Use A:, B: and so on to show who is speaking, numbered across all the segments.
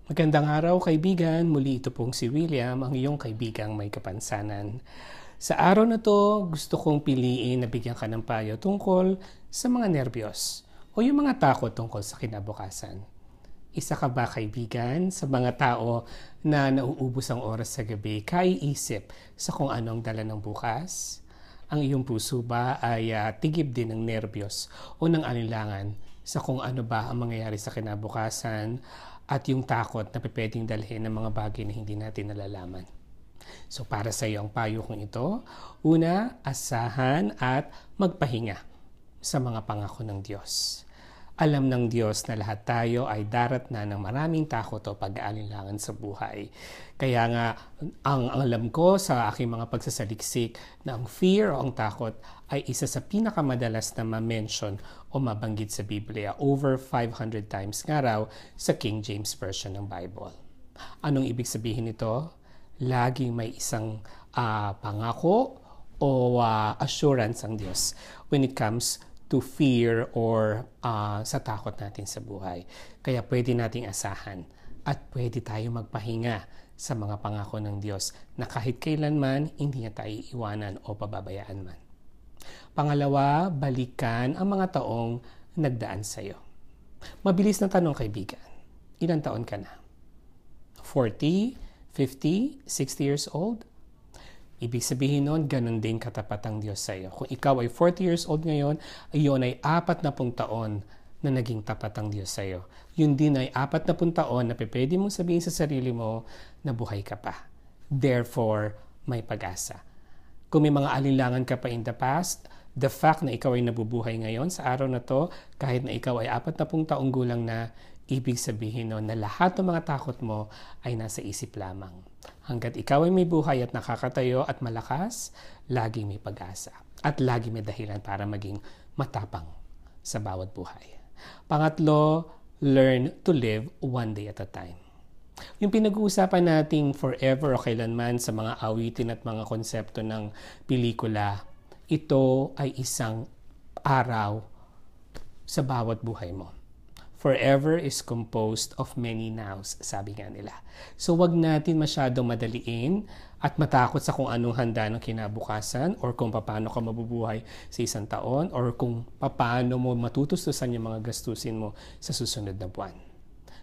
A: Magandang araw kaibigan, muli ito pong si William, ang iyong kaibigang may kapansanan. Sa araw na to, gusto kong piliin na bigyan ka ng payo tungkol sa mga nerbiyos o yung mga takot tungkol sa kinabukasan. Isa ka ba kaibigan sa mga tao na nauubos ang oras sa gabi kaiisip sa kung anong dala ng bukas? Ang iyong puso ba ay tigib din ng nerbiyos o ng alinlangan sa kung ano ba ang mangyayari sa kinabukasan at yung takot na pwedeng dalhin ng mga bagay na hindi natin nalalaman? So para sa iyo ang payo kong ito, una, asahan at magpahinga sa mga pangako ng Diyos. Alam ng Diyos na lahat tayo ay darat na ng maraming takot o pag-aalinlangan sa buhay. Kaya nga, ang alam ko sa aking mga pagsasaliksik na ang fear o ang takot ay isa sa pinakamadalas na ma-mention o mabanggit sa Biblia. Over 500 times nga raw sa King James Version ng Bible. Anong ibig sabihin nito? Laging may isang pangako o assurance ang Diyos when it comes to fear or sa takot natin sa buhay. Kaya pwede nating asahan at pwede tayo magpahinga sa mga pangako ng Diyos na kahit kailanman hindi niya tayo iwanan o pababayaan man. Pangalawa, balikan ang mga taong nagdaan sa iyo. Mabilis na tanong kaibigan, ilang taon ka na? 40, 50, 60 years old? Ibig sabihin nun, ganun din katapat ang Diyos sa iyo. Kung ikaw ay 40 years old ngayon, iyon ay 40 taon na naging tapat ang Diyos sa iyo. Yun din ay 40 taon na pwede mong sabihin sa sarili mo na buhay ka pa. Therefore, may pag-asa. Kung may mga alinlangan ka pa in the past, the fact na ikaw ay nabubuhay ngayon sa araw na to, kahit na ikaw ay 40 taong gulang na, ibig sabihin nun na lahat ng mga takot mo ay nasa isip lamang. Hanggat ikaw ay may buhay at nakakatayo at malakas, laging may pag-asa. At laging may dahilan para maging matapang sa bawat buhay. Pangatlo, learn to live one day at a time. Yung pinag-uusapan nating forever o kailanman sa mga awitin at mga konsepto ng pelikula, ito ay isang araw sa bawat buhay mo. Forever is composed of many nows, sabi nga nila. So wag natin masyadong madaliin at matakot sa kung anong handa ng kinabukasan or kung paano ka mabubuhay sa isang taon or kung paano mo matutustusan yung mga gastusin mo sa susunod na buwan.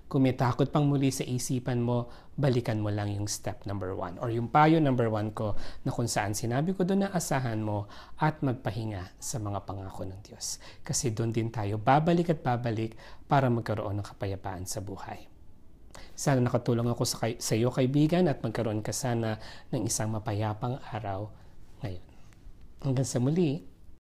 A: Kung may takot pang muli sa isipan mo, balikan mo lang yung step number 1 or yung payo number 1 ko na kung saan sinabi ko doon na asahan mo at magpahinga sa mga pangako ng Diyos. Kasi doon din tayo babalik at babalik para magkaroon ng kapayapaan sa buhay. Sana nakatulong ako sa iyo kaibigan at magkaroon ka sana ng isang mapayapang araw ngayon. Hanggang sa muli.